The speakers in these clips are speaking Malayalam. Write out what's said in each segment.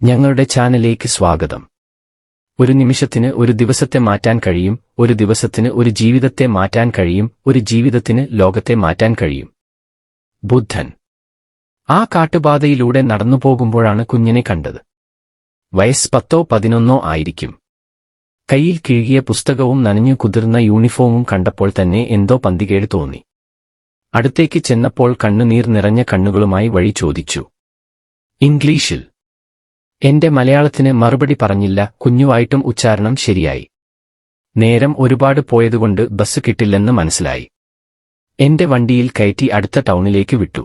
ഞങ്ങളുടെ ചാനലിലേക്ക് സ്വാഗതം. ഒരു നിമിഷത്തിന് ഒരു ദിവസത്തെ മാറ്റാൻ കഴിയും, ഒരു ദിവസത്തിന് ഒരു ജീവിതത്തെ മാറ്റാൻ കഴിയും, ഒരു ജീവിതത്തിന് ലോകത്തെ മാറ്റാൻ കഴിയും. ബുദ്ധൻ ആ കാട്ടുപാതയിലൂടെ നടന്നുപോകുമ്പോഴാണ് കുഞ്ഞിനെ കണ്ടത്. വയസ്സ് 10-11 ആയിരിക്കും. കയ്യിൽ കിഴുകിയ പുസ്തകവും നനഞ്ഞു കുതിർന്ന യൂണിഫോമും കണ്ടപ്പോൾ തന്നെ എന്തോ പന്തികേട് തോന്നി. അടുത്തേക്ക് ചെന്നപ്പോൾ കണ്ണുനീർ നിറഞ്ഞ കണ്ണുകളുമായി വഴി ചോദിച്ചു. ഇംഗ്ലീഷിൽ. എന്റെ മലയാളത്തിന് മറുപടി പറഞ്ഞില്ല. കുഞ്ഞുവായിട്ടും ഉച്ചാരണം ശരിയായി. നേരം ഒരുപാട് പോയതുകൊണ്ട് ബസ് കിട്ടില്ലെന്ന് മനസ്സിലായി. എന്റെ വണ്ടിയിൽ കയറ്റി അടുത്ത ടൗണിലേക്ക് വിട്ടു.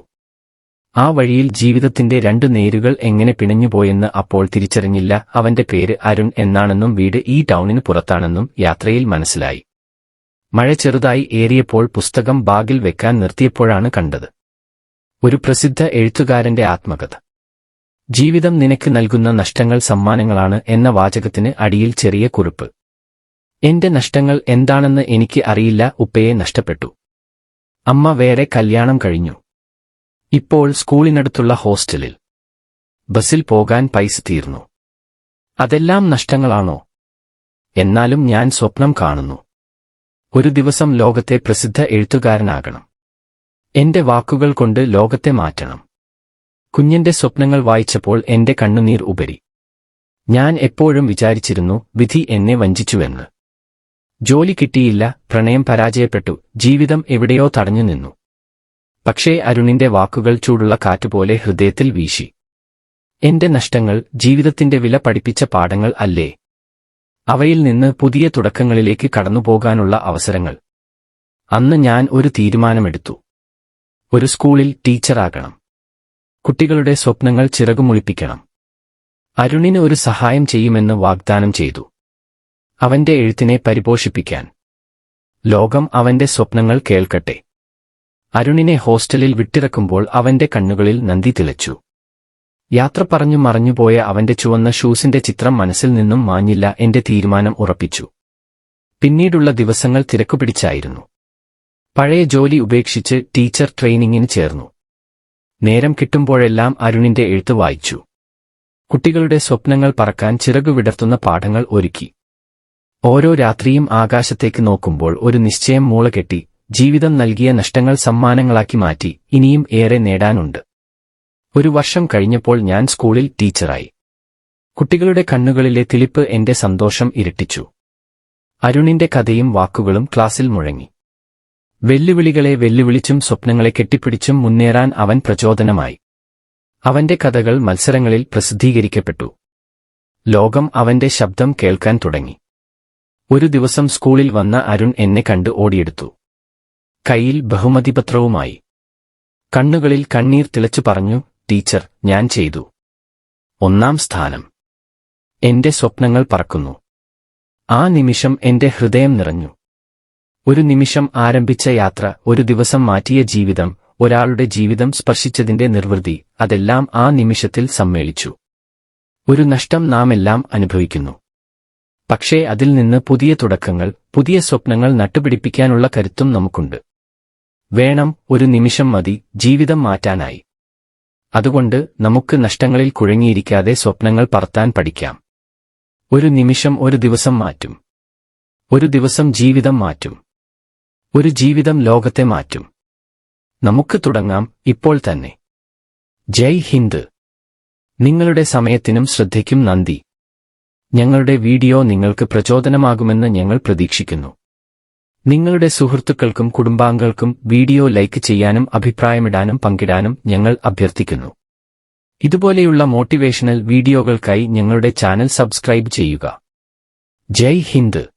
ആ വഴിയിൽ ജീവിതത്തിന്റെ രണ്ടു നേരുകൾ എങ്ങനെ പിണഞ്ഞുപോയെന്ന് അപ്പോൾ തിരിച്ചറിഞ്ഞില്ല. അവന്റെ പേര് അരുൺ എന്നാണെന്നും വീട് ഈ ടൗണിന് പുറത്താണെന്നും യാത്രയിൽ മനസ്സിലായി. മഴ ചെറുതായി ഏറിയപ്പോൾ പുസ്തകം ബാഗിൽ വെക്കാൻ നിർത്തിയപ്പോഴാണ് കണ്ടത്. ഒരു പ്രസിദ്ധ എഴുത്തുകാരന്റെ ആത്മകഥ. ജീവിതം നിനക്ക് നൽകുന്ന നഷ്ടങ്ങൾ സമ്മാനങ്ങളാണ് എന്ന വാചകത്തിന് അടിയിൽ ചെറിയ കുറിപ്പ്. എന്റെ നഷ്ടങ്ങൾ എന്താണെന്ന് എനിക്ക് അറിയില്ല. ഉപ്പയെ നഷ്ടപ്പെട്ടു. അമ്മ വേറെ കല്യാണം കഴിഞ്ഞു. ഇപ്പോൾ സ്കൂളിനടുത്തുള്ള ഹോസ്റ്റലിൽ. ബസിൽ പോകാൻ പൈസ തീർന്നു. അതെല്ലാം നഷ്ടങ്ങളാണോ? എന്നാലും ഞാൻ സ്വപ്നം കാണുന്നു. ഒരു ദിവസം ലോകത്തെ പ്രസിദ്ധ എഴുത്തുകാരനാകണം. എന്റെ വാക്കുകൾ കൊണ്ട് ലോകത്തെ മാറ്റണം. കുഞ്ഞിന്റെ സ്വപ്നങ്ങൾ വായിച്ചപ്പോൾ എന്റെ കണ്ണുനീർ ഉപരി. ഞാൻ എപ്പോഴും വിചാരിച്ചിരുന്നു വിധി എന്നെ വഞ്ചിച്ചുവെന്ന്. ജോലി കിട്ടിയില്ല, പ്രണയം പരാജയപ്പെട്ടു, ജീവിതം എവിടെയോ തടഞ്ഞു നിന്നു. പക്ഷേ അരുണിന്റെ വാക്കുകൾ ചൂടുള്ള കാറ്റുപോലെ ഹൃദയത്തിൽ വീശി. എന്റെ നഷ്ടങ്ങൾ ജീവിതത്തിന്റെ വില പഠിപ്പിച്ച പാഠങ്ങൾ അല്ലേ? അവയിൽ നിന്ന് പുതിയ തുടക്കങ്ങളിലേക്ക് കടന്നുപോകാനുള്ള അവസരങ്ങൾ. അന്ന് ഞാൻ ഒരു തീരുമാനമെടുത്തു. ഒരു സ്കൂളിൽ ടീച്ചറാകണം. കുട്ടികളുടെ സ്വപ്നങ്ങൾ ചിറകുമുളിപ്പിക്കണം. അരുണിന് ഒരു സഹായം ചെയ്യുമെന്ന് വാഗ്ദാനം ചെയ്തു. അവന്റെ എഴുത്തിനെ പരിപോഷിപ്പിക്കാൻ. ലോകം അവന്റെ സ്വപ്നങ്ങൾ കേൾക്കട്ടെ. അരുണിനെ ഹോസ്റ്റലിൽ വിട്ടിറക്കുമ്പോൾ അവന്റെ കണ്ണുകളിൽ നന്ദി തിളച്ചു. യാത്ര പറഞ്ഞു മറഞ്ഞുപോയ അവന്റെ ചുവന്ന ഷൂസിന്റെ ചിത്രം മനസ്സിൽ നിന്നും മാഞ്ഞില്ല. എന്റെ തീരുമാനം ഉറപ്പിച്ചു. പിന്നീടുള്ള ദിവസങ്ങൾ തിരക്കുപിടിച്ചായിരുന്നു. പഴയ ജോലി ഉപേക്ഷിച്ച് ടീച്ചർ ട്രെയിനിങ്ങിന് ചേർന്നു. നേരം കിട്ടുമ്പോഴെല്ലാം അരുണിന്റെ എഴുത്ത് വായിച്ചു. കുട്ടികളുടെ സ്വപ്നങ്ങൾ പറക്കാൻ ചിറകു വിടർത്തുന്ന പാഠങ്ങൾ ഒരുക്കി. ഓരോ രാത്രിയും ആകാശത്തേക്ക് നോക്കുമ്പോൾ ഒരു നിശ്ചയം മൂളകെട്ടി. ജീവിതം നൽകിയ നഷ്ടങ്ങൾ സമ്മാനങ്ങളാക്കി മാറ്റി. ഇനിയും ഏറെ നേടാനുണ്ട്. ഒരു വർഷം കഴിഞ്ഞപ്പോൾ ഞാൻ സ്കൂളിൽ ടീച്ചറായി. കുട്ടികളുടെ കണ്ണുകളിലെ തിളിപ്പ് എന്റെ സന്തോഷം ഇരട്ടിച്ചു. അരുണിന്റെ കഥയും വാക്കുകളും ക്ലാസ്സിൽ മുഴങ്ങി. വെല്ലുവിളികളെ വെല്ലുവിളിച്ചും സ്വപ്നങ്ങളെ കെട്ടിപ്പിടിച്ചും മുന്നേറാൻ അവൻ പ്രചോദനമായി. അവന്റെ കഥകൾ മത്സരങ്ങളിൽ പ്രസിദ്ധീകരിക്കപ്പെട്ടു. ലോകം അവന്റെ ശബ്ദം കേൾക്കാൻ തുടങ്ങി. ഒരു ദിവസം സ്കൂളിൽ വന്ന അരുൺ എന്നെ കണ്ട് ഓടിയെടുത്തു. കയ്യിൽ ബഹുമതിപത്രവുമായി. കണ്ണുകളിൽ കണ്ണീർ തിളച്ചു പറഞ്ഞു, ടീച്ചർ, ഞാൻ ചെയ്തു. 1ാം സ്ഥാനം. എന്റെ സ്വപ്നങ്ങൾ പറക്കുന്നു. ആ നിമിഷം എന്റെ ഹൃദയം നിറഞ്ഞു. ഒരു നിമിഷം ആരംഭിച്ച യാത്ര, ഒരു ദിവസം മാറ്റിയ ജീവിതം, ഒരാളുടെ ജീവിതം സ്പർശിച്ചതിന്റെ നിർവൃതി, അതെല്ലാം ആ നിമിഷത്തിൽ സമ്മേളിച്ചു. ഒരു നഷ്ടം നാമെല്ലാം അനുഭവിക്കുന്നു. പക്ഷേ അതിൽ നിന്ന് പുതിയ തുടക്കങ്ങൾ, പുതിയ സ്വപ്നങ്ങൾ നട്ടുപിടിപ്പിക്കാനുള്ള കരുത്തും നമുക്കുണ്ട്. വേണം, ഒരു നിമിഷം മതി ജീവിതം മാറ്റാനായി. അതുകൊണ്ട് നമുക്ക് നഷ്ടങ്ങളിൽ കുഴങ്ങിയിരിക്കാതെ സ്വപ്നങ്ങൾ പറത്താൻ പഠിക്കാം. ഒരു നിമിഷം ഒരു ദിവസം മാറ്റും. ഒരു ദിവസം ജീവിതം മാറ്റും. ഒരു ജീവിതം ലോകത്തെ മാറ്റും. നമുക്ക് തുടങ്ങാം, ഇപ്പോൾ തന്നെ. ജയ് ഹിന്ദ്. നിങ്ങളുടെ സമയത്തിനും ശ്രദ്ധയ്ക്കും നന്ദി. ഞങ്ങളുടെ വീഡിയോ നിങ്ങൾക്ക് പ്രചോദനമാകുമെന്ന് ഞങ്ങൾ പ്രതീക്ഷിക്കുന്നു. നിങ്ങളുടെ സുഹൃത്തുക്കൾക്കും കുടുംബാംഗങ്ങൾക്കും വീഡിയോ ലൈക്ക് ചെയ്യാനും അഭിപ്രായമിടാനും പങ്കിടാനും ഞങ്ങൾ അഭ്യർത്ഥിക്കുന്നു. ഇതുപോലെയുള്ള മോട്ടിവേഷണൽ വീഡിയോകൾക്കായി ഞങ്ങളുടെ ചാനൽ സബ്സ്ക്രൈബ് ചെയ്യുക. ജയ് ഹിന്ദ്.